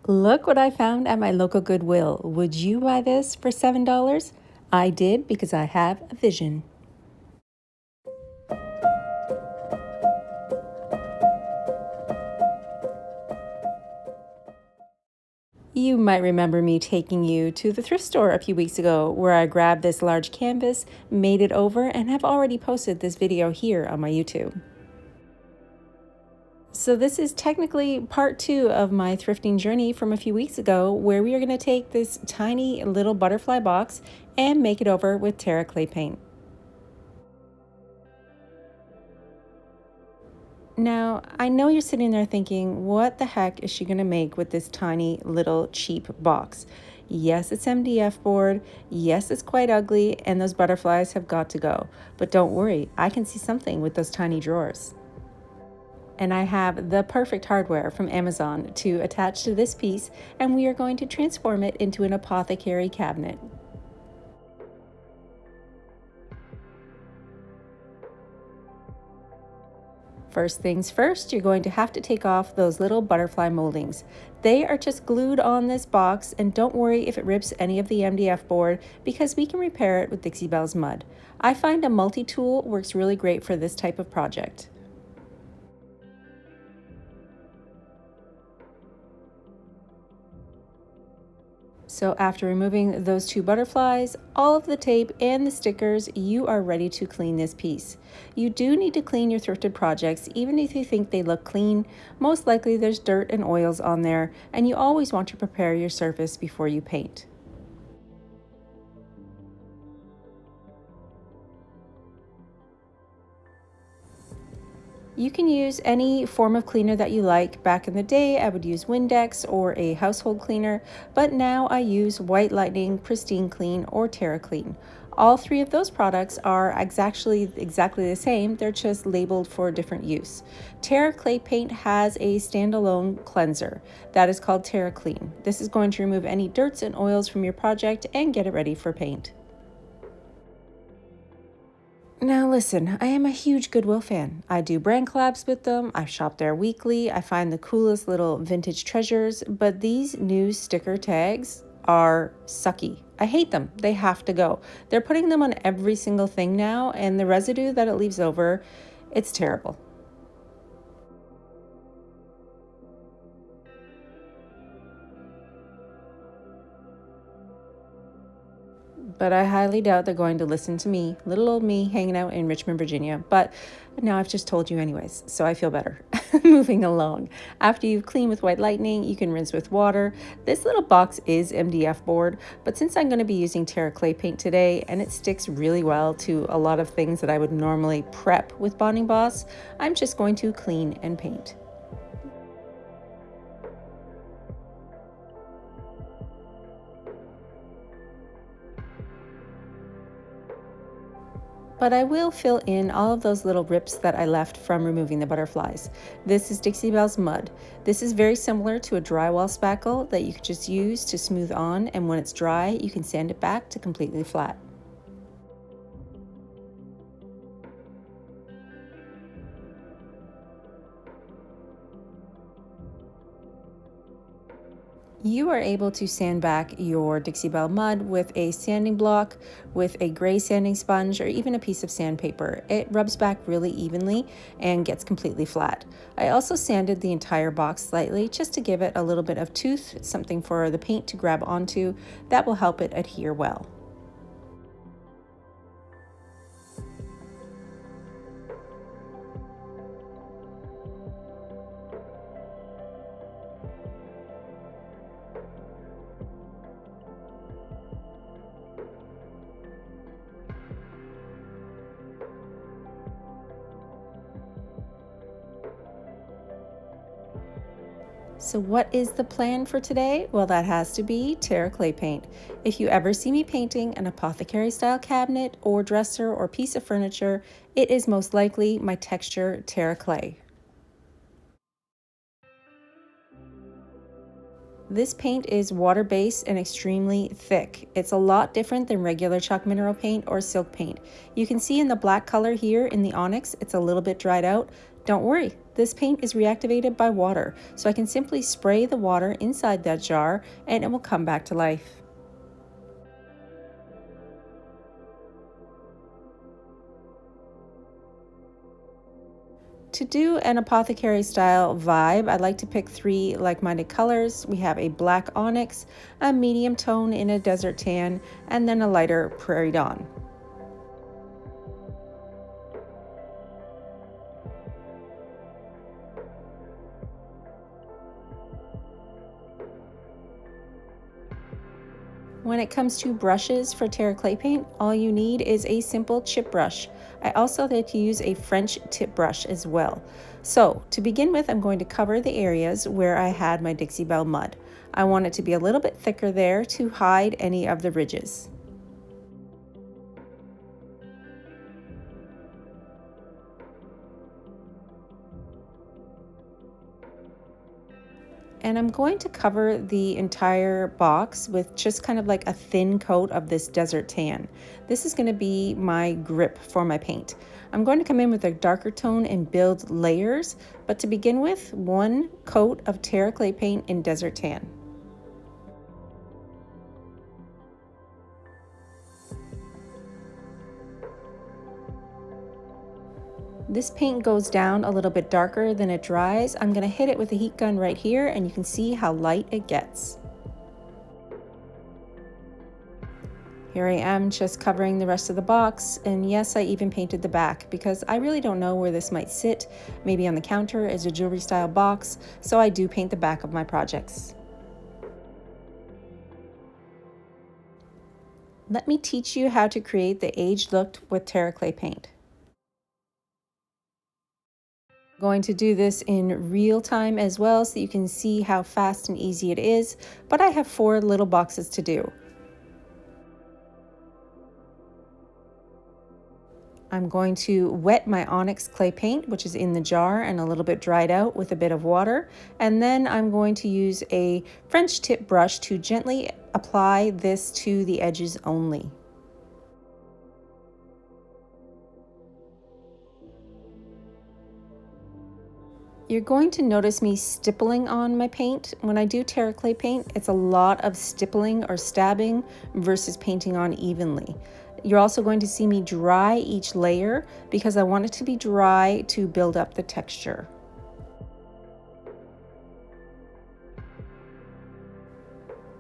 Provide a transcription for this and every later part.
Look what I found at my local Goodwill. Would you buy this for $7? I did because I have a vision. You might remember me taking you to the thrift store a few weeks ago where I grabbed this large canvas, made it over, and have already posted this video here on my YouTube. So this is technically part 2 of my thrifting journey from a few weeks ago, where we are going to take this tiny little butterfly box and make it over with Terra Clay paint. Now, I know you're sitting there thinking, what the heck is she going to make with this tiny little cheap box? Yes, it's MDF board. Yes, it's quite ugly, and those butterflies have got to go. But don't worry, I can see something with those tiny drawers. And I have the perfect hardware from Amazon to attach to this piece, and we are going to transform it into an apothecary cabinet. First things first, you're going to have to take off those little butterfly moldings. They are just glued on this box, and don't worry if it rips any of the MDF board because we can repair it with Dixie Belle's mud. I find a multi-tool works really great for this type of project. So after removing those 2 butterflies, all of the tape and the stickers, you are ready to clean this piece. You do need to clean your thrifted projects even if you think they look clean. Most likely there's dirt and oils on there, and you always want to prepare your surface before you paint. You can use any form of cleaner that you like. Back in the day, I would use Windex or a household cleaner, but now I use White Lightning, Pristine Clean, or Terra Clean. All 3 of those products are exactly the same, they're just labeled for different use. Terra Clay paint has a standalone cleanser that is called Terra Clean. This is going to remove any dirts and oils from your project and get it ready for paint. Now listen, I am a huge Goodwill fan. I do brand collabs with them, I shop there weekly, I find the coolest little vintage treasures, but these new sticker tags are sucky. I hate them. They have to go. They're putting them on every single thing now, and the residue that it leaves over, it's terrible. But I highly doubt they're going to listen to me, little old me hanging out in Richmond, Virginia. But now I've just told you anyways, so I feel better. Moving along. After you've cleaned with White Lightning, you can rinse with water. This little box is MDF board, but since I'm going to be using Terra Clay paint today, and it sticks really well to a lot of things that I would normally prep with Bonding Boss, I'm just going to clean and paint. But I will fill in all of those little rips that I left from removing the butterflies. This is Dixie Belle's mud. This is very similar to a drywall spackle that you can just use to smooth on, and when it's dry, you can sand it back to completely flat. You are able to sand back your Dixie Belle mud with a sanding block, with a gray sanding sponge, or even a piece of sandpaper. It rubs back really evenly and gets completely flat. I also sanded the entire box slightly just to give it a little bit of tooth, something for the paint to grab onto. That will help it adhere well. So what is the plan for today? Well, that has to be Terra Clay paint. If you ever see me painting an apothecary style cabinet or dresser or piece of furniture, it is most likely my texture Terra Clay. This paint is water-based and extremely thick. It's a lot different than regular chalk mineral paint or silk paint. You can see in the black color here in the Onyx, it's a little bit dried out. Don't worry, This paint is reactivated by water, so I can simply spray the water inside that jar and it will come back to life. To do an apothecary style vibe, I'd like to pick 3 like-minded colors. We have a black onyx, a medium tone in a desert tan, and then a lighter prairie dawn. When it comes to brushes for Terra Clay paint, all you need is a simple chip brush. I also like to use a French tip brush as well. So to begin with, I'm going to cover the areas where I had my Dixie Belle mud. I want it to be a little bit thicker there to hide any of the ridges. And I'm going to cover the entire box with just kind of like a thin coat of this desert tan. This is going to be my grip for my paint. I'm going to come in with a darker tone and build layers, but to begin with, 1 coat of Terra Clay paint in desert tan. This paint goes down a little bit darker than it dries. I'm going to hit it with a heat gun right here and you can see how light it gets. Here I am just covering the rest of the box, and yes, I even painted the back because I really don't know where this might sit, maybe on the counter as a jewelry style box, so I do paint the back of my projects. Let me teach you how to create the aged look with Terra Clay paint. Going to do this in real time as well so you can see how fast and easy it is, but I have 4 little boxes to do. I'm going to wet my Onyx clay paint, which is in the jar and a little bit dried out, with a bit of water, and then I'm going to use a French tip brush to gently apply this to the edges only. You're going to notice me stippling on my paint. When I do Terra Clay paint, it's a lot of stippling or stabbing versus painting on evenly. You're also going to see me dry each layer because I want it to be dry to build up the texture.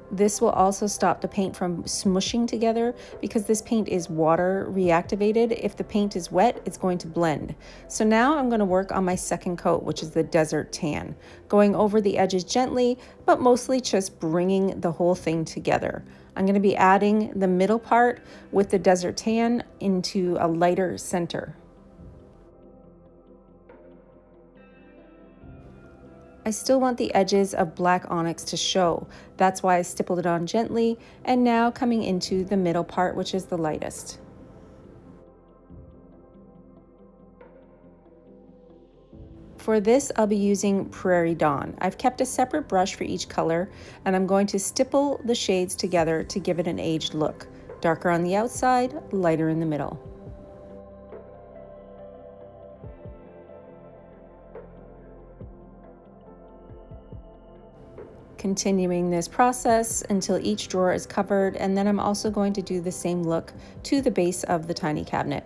This will also stop the paint from smushing together because this paint is water reactivated. If the paint is wet, it's going to blend. So now I'm going to work on my second coat, which is the desert tan, going over the edges gently, but mostly just bringing the whole thing together. I'm going to be adding the middle part with the desert tan into a lighter center. I still want the edges of black onyx to show. That's why I stippled it on gently, and now coming into the middle part, which is the lightest. For this, I'll be using Prairie Dawn. I've kept a separate brush for each color, and I'm going to stipple the shades together to give it an aged look. Darker on the outside, lighter in the middle. Continuing this process until each drawer is covered, and then I'm also going to do the same look to the base of the tiny cabinet.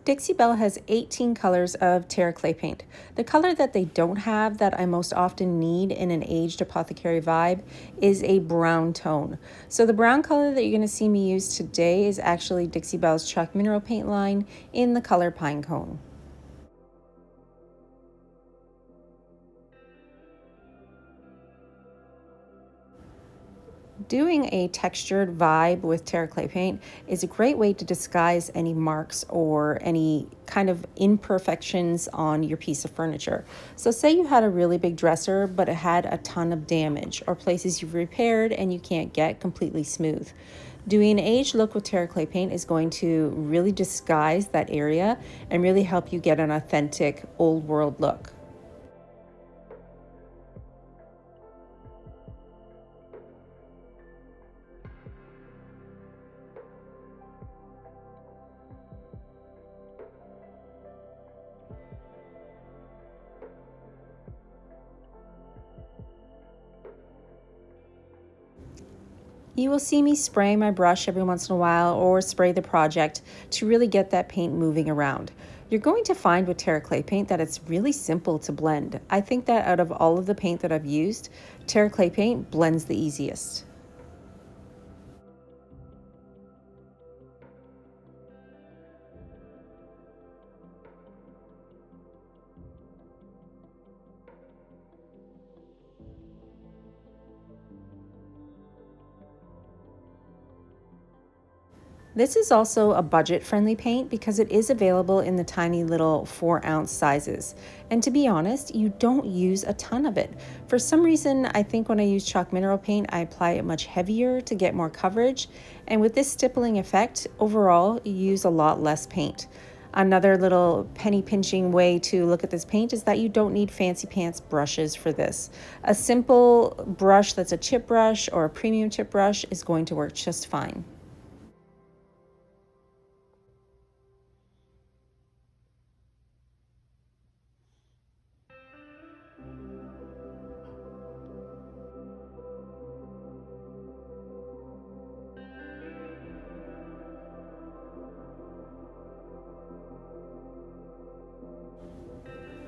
Dixie Belle has 18 colors of Terra Clay paint. The color that they don't have that I most often need in an aged apothecary vibe is a brown tone. So the brown color that you're going to see me use today is actually Dixie Belle's chalk mineral paint line in the color Pine Cone. Doing a textured vibe with Terra Clay paint is a great way to disguise any marks or any kind of imperfections on your piece of furniture. So say you had a really big dresser, but it had a ton of damage or places you've repaired and you can't get completely smooth. Doing an aged look with Terra Clay paint is going to really disguise that area and really help you get an authentic old world look. You will see me spray my brush every once in a while or spray the project to really get that paint moving around. You're going to find with Terra Clay paint that it's really simple to blend. I think that out of all of the paint that I've used, Terra Clay paint blends the easiest. This is also a budget-friendly paint because it is available in the tiny little 4-ounce sizes. And to be honest, you don't use a ton of it. For some reason, I think when I use chalk mineral paint, I apply it much heavier to get more coverage. And with this stippling effect, overall, you use a lot less paint. Another little penny pinching way to look at this paint is that you don't need fancy pants brushes for this. A simple brush that's a chip brush or a premium chip brush is going to work just fine.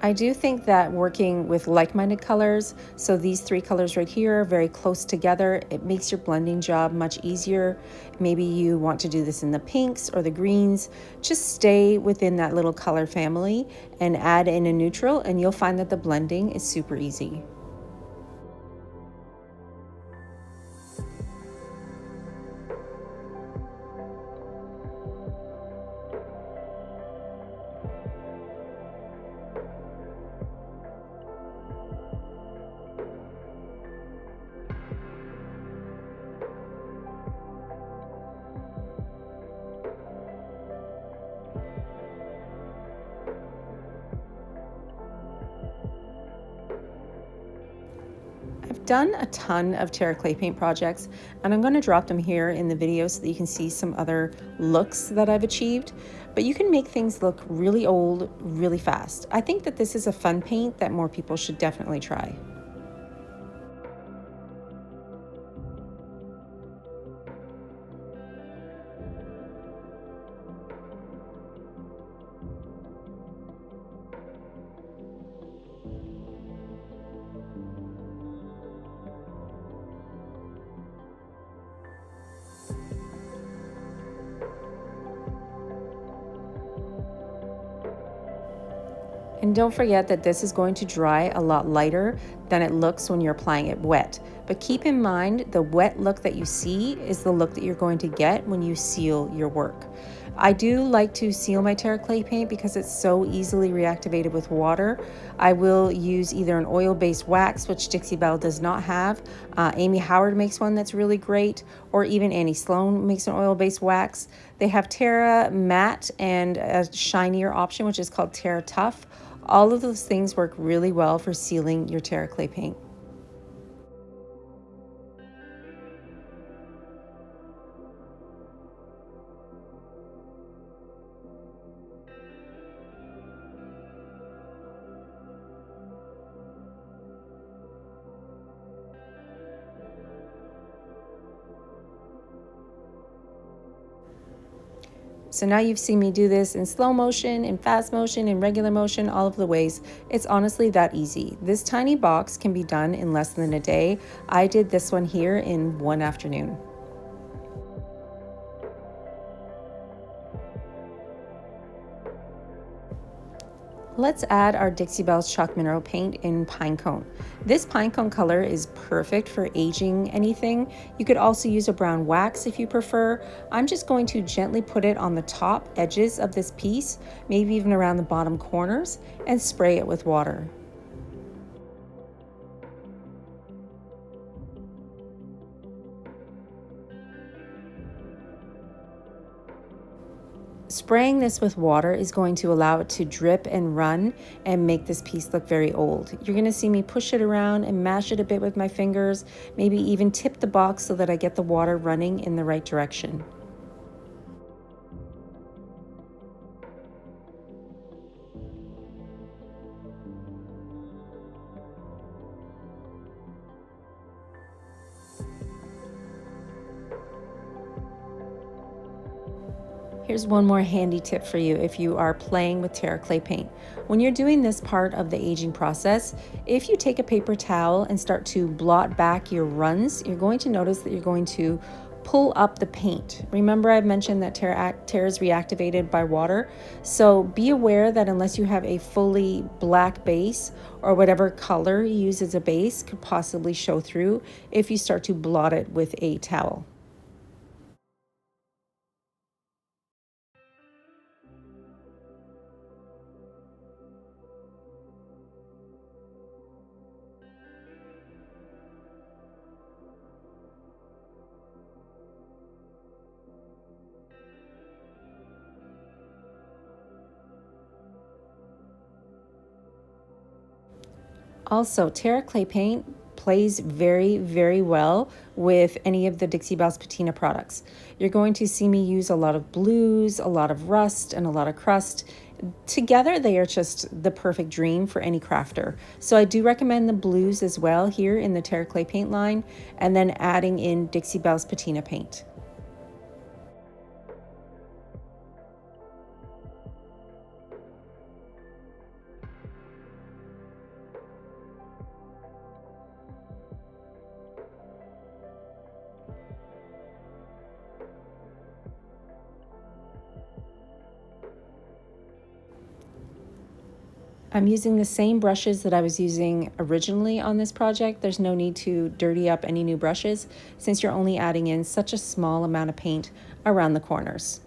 I do think that working with like-minded colors, so these 3 colors right here are very close together, it makes your blending job much easier. Maybe you want to do this in the pinks or the greens. Just stay within that little color family and add in a neutral, and you'll find that the blending is super easy. I've done a ton of Terra Clay paint projects, and I'm going to drop them here in the video so that you can see some other looks that I've achieved. But you can make things look really old really fast. I think that this is a fun paint that more people should definitely try. And don't forget that this is going to dry a lot lighter than it looks when you're applying it wet. But keep in mind, the wet look that you see is the look that you're going to get when you seal your work. I do like to seal my Terra Clay paint because it's so easily reactivated with water. I will use either an oil-based wax, which Dixie Belle does not have. Amy Howard makes one that's really great, or even Annie Sloan makes an oil-based wax. They have Terra Matte and a shinier option, which is called Terra Tough. All of those things work really well for sealing your Terra Clay paint. So now you've seen me do this in slow motion, in fast motion, in regular motion, all of the ways. It's honestly that easy. This tiny box can be done in less than a day. I did this one here in one afternoon. Let's add our Dixie Belle's chalk mineral paint in pine cone. This pine cone color is perfect for aging anything. You could also use a brown wax if you prefer. I'm just going to gently put it on the top edges of this piece, maybe even around the bottom corners, and spray it with water. Spraying this with water is going to allow it to drip and run and make this piece look very old. You're going to see me push it around and mash it a bit with my fingers, maybe even tip the box so that I get the water running in the right direction. Here's one more handy tip for you if you are playing with Terra Clay paint. When you're doing this part of the aging process, if you take a paper towel and start to blot back your runs, you're going to notice that you're going to pull up the paint. Remember, I've mentioned that Terra is reactivated by water, so be aware that unless you have a fully black base, or whatever color you use as a base could possibly show through if you start to blot it with a towel. Also, Terra Clay paint plays very, very well with any of the Dixie Belle's Patina products. You're going to see me use a lot of blues, a lot of rust, and a lot of crust. Together, they are just the perfect dream for any crafter. So I do recommend the blues as well here in the Terra Clay paint line, and then adding in Dixie Belle's Patina paint. I'm using the same brushes that I was using originally on this project. There's no need to dirty up any new brushes since you're only adding in such a small amount of paint around the corners.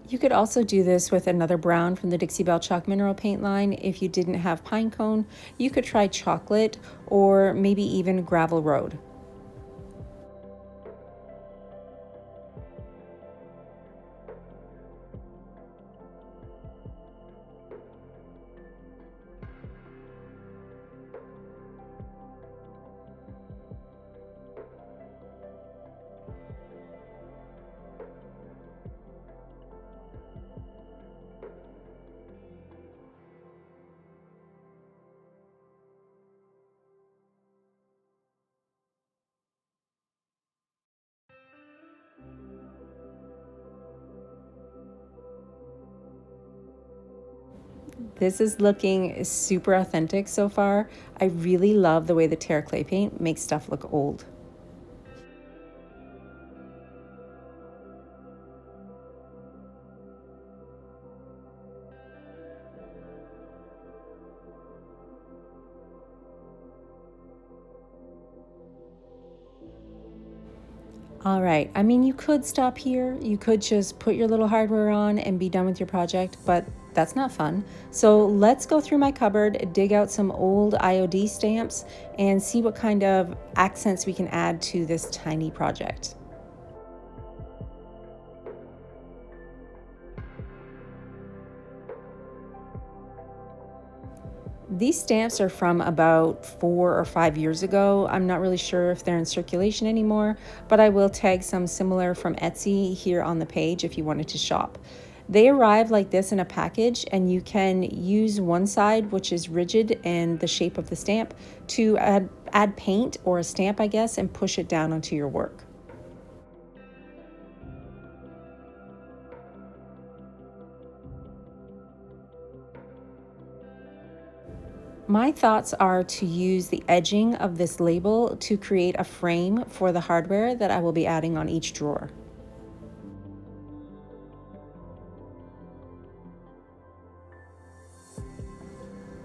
You could also do this with another brown from the Dixie Belle Chalk Mineral Paint line. If you didn't have pine cone, you could try chocolate or maybe even gravel road. This is looking super authentic so far. I really love the way the Terra Clay paint makes stuff look old. All right, I mean, you could stop here. You could just put your little hardware on and be done with your project, but that's not fun. So let's go through my cupboard, dig out some old IOD stamps, and see what kind of accents we can add to this tiny project. These stamps are from about 4 or 5 years ago. I'm not really sure if they're in circulation anymore, but I will tag some similar from Etsy here on the page if you wanted to shop. They arrive like this in a package, and you can use one side, which is rigid and the shape of the stamp, to add paint or a stamp, I guess, and push it down onto your work. My thoughts are to use the edging of this label to create a frame for the hardware that I will be adding on each drawer.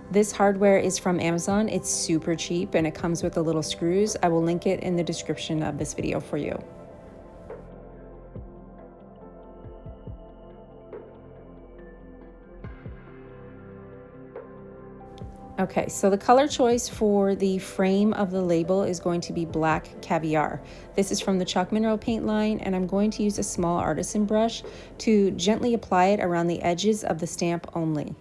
This hardware is from Amazon. It's super cheap and it comes with the little screws. I will link it in the description of this video for you. Okay, so the color choice for the frame of the label is going to be Black Caviar. This is from the Chalk Mineral Paint line, and I'm going to use a small artisan brush to gently apply it around the edges of the stamp only.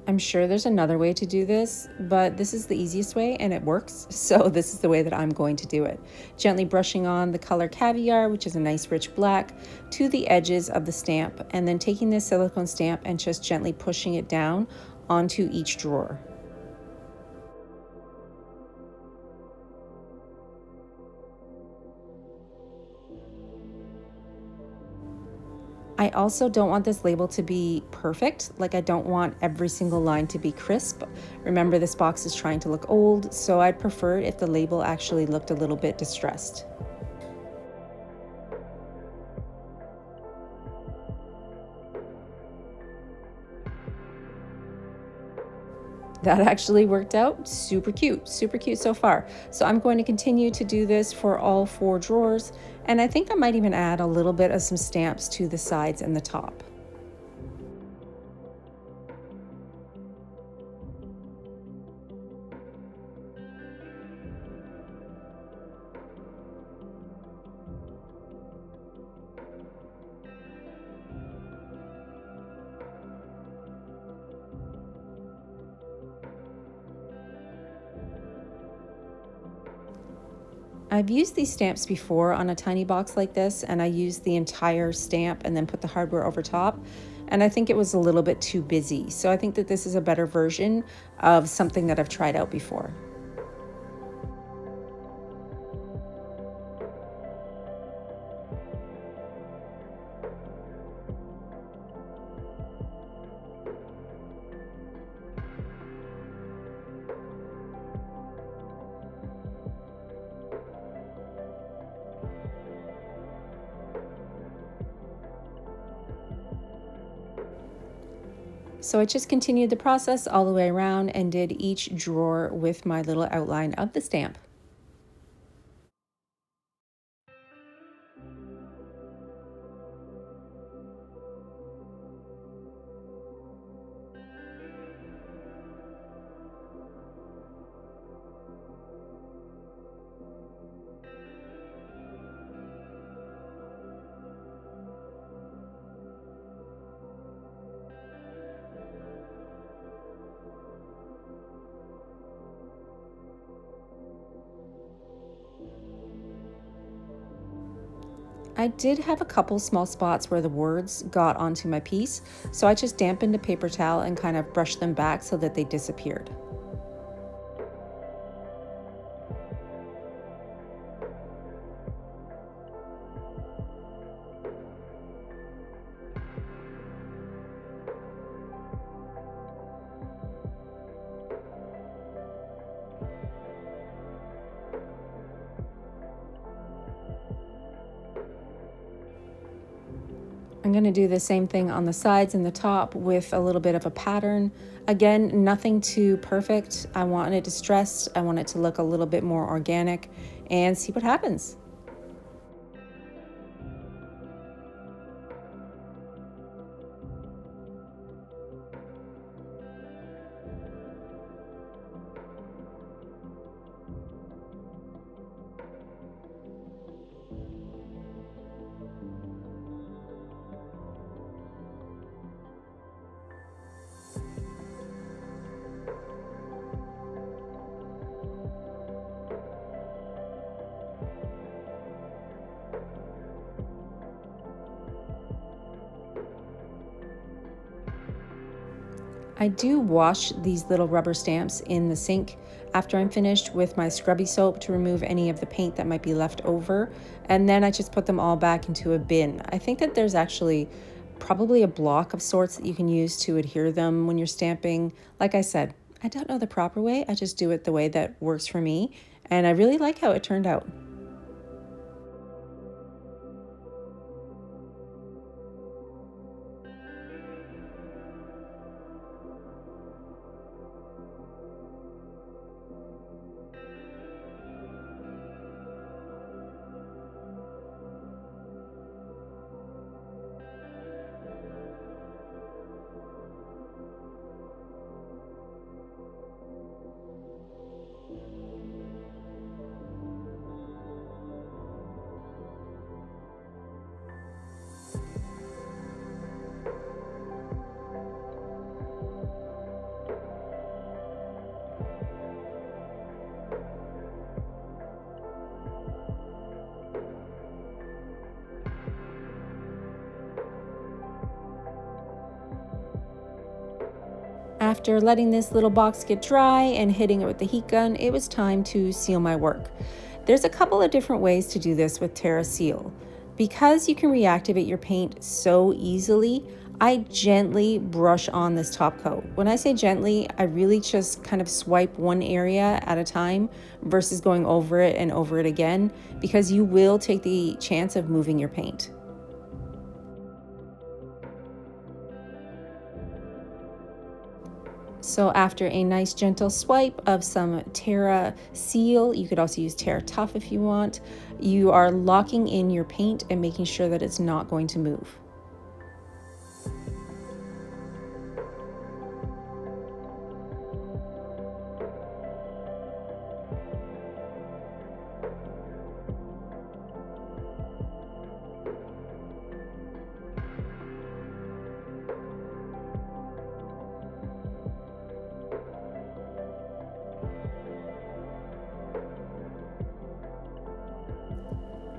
I'm sure there's another way to do this, but this is the easiest way and it works. So this is the way that I'm going to do it. Gently brushing on the color Caviar, which is a nice rich black, to the edges of the stamp, and then taking this silicone stamp and just gently pushing it down onto each drawer. I also don't want this label to be perfect. Like, I don't want every single line to be crisp. Remember, this box is trying to look old, so I'd prefer it if the label actually looked a little bit distressed. That actually worked out super cute so far. So I'm going to continue to do this for all 4 drawers, and I think I might even add a little bit of some stamps to the sides and the top. I've used these stamps before on a tiny box like this, and I used the entire stamp and then put the hardware over top. And I think it was a little bit too busy. So I think that this is a better version of something that I've tried out before. So I just continued the process all the way around and did each drawer with my little outline of the stamp. I did have a couple small spots where the words got onto my piece, so I just dampened a paper towel and kind of brushed them back so that they disappeared. I'm going to do the same thing on the sides and the top with a little bit of a pattern. Again, nothing too perfect. I want it distressed. I want it to look a little bit more organic and see what happens. I do wash these little rubber stamps in the sink after I'm finished with my scrubby soap to remove any of the paint that might be left over. And then I just put them all back into a bin. I think that there's actually probably a block of sorts that you can use to adhere them when you're stamping. Like I said, I don't know the proper way. I just do it the way that works for me. And I really like how it turned out. after letting this little box get dry and hitting it with the heat gun, it was time to seal my work. There's a couple of different ways to do this with Terra Seal. Because you can reactivate your paint so easily, I gently brush on this top coat. When I say gently, I really just kind of swipe one area at a time versus going over it and over it again, because you will take the chance of moving your paint. So after a nice gentle swipe of some Terra Seal, you could also use Terra Tough if you want, you are locking in your paint and making sure that it's not going to move.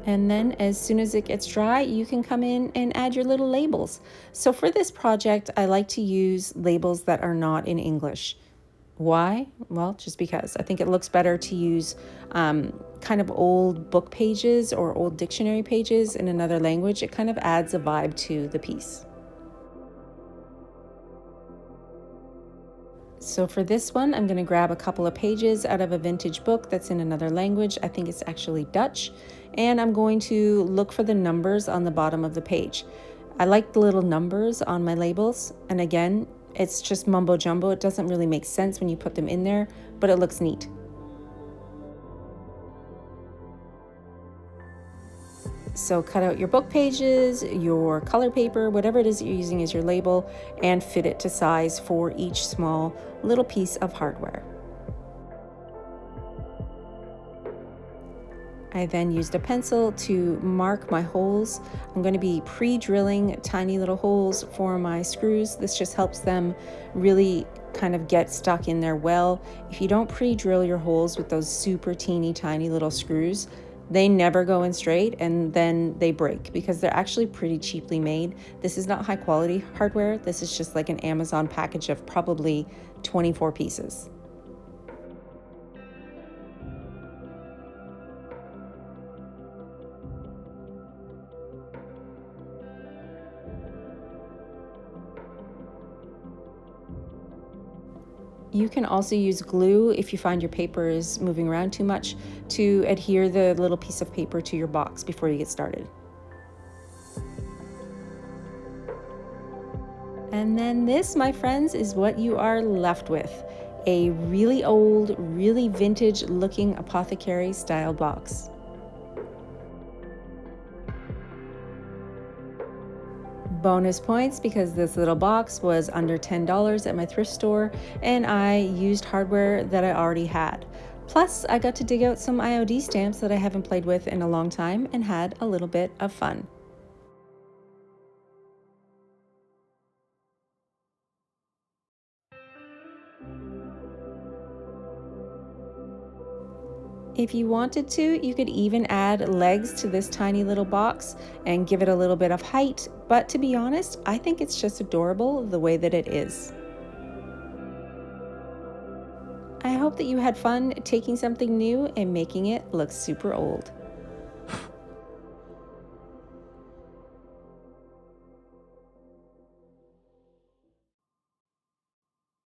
And then as soon as it gets dry, you can come in and add your little labels. So for this project, I like to use labels that are not in English. Why? Well, just because I think it looks better to use kind of old book pages or old dictionary pages in another language. It kind of adds a vibe to the piece. So for this one, I'm going to grab a couple of pages out of a vintage book that's in another language. I think it's actually Dutch. And I'm going to look for the numbers on the bottom of the page. I like the little numbers on my labels. And again, it's just mumbo jumbo. It doesn't really make sense when you put them in there, but it looks neat. So cut out your book pages, your color paper, whatever it is that you're using as your label, and fit it to size for each small little piece of hardware. I then used a pencil to mark my holes. I'm going to be pre-drilling tiny little holes for my screws. This just helps them really kind of get stuck in there well. If you don't pre-drill your holes with those super teeny tiny little screws, they never go in straight and then they break because they're actually pretty cheaply made. This is not high quality hardware. This is just like an Amazon package of probably 24 pieces. You can also use glue if you find your paper is moving around too much to adhere the little piece of paper to your box before you get started. And then this, my friends, is what you are left with. A really old, really vintage looking apothecary style box. Bonus points because this little box was under $10 at my thrift store and I used hardware that I already had. Plus, I got to dig out some IOD stamps that I haven't played with in a long time and had a little bit of fun. If you wanted to, you could even add legs to this tiny little box and give it a little bit of height, but to be honest, I think it's just adorable the way that it is. I hope that you had fun taking something new and making it look super old.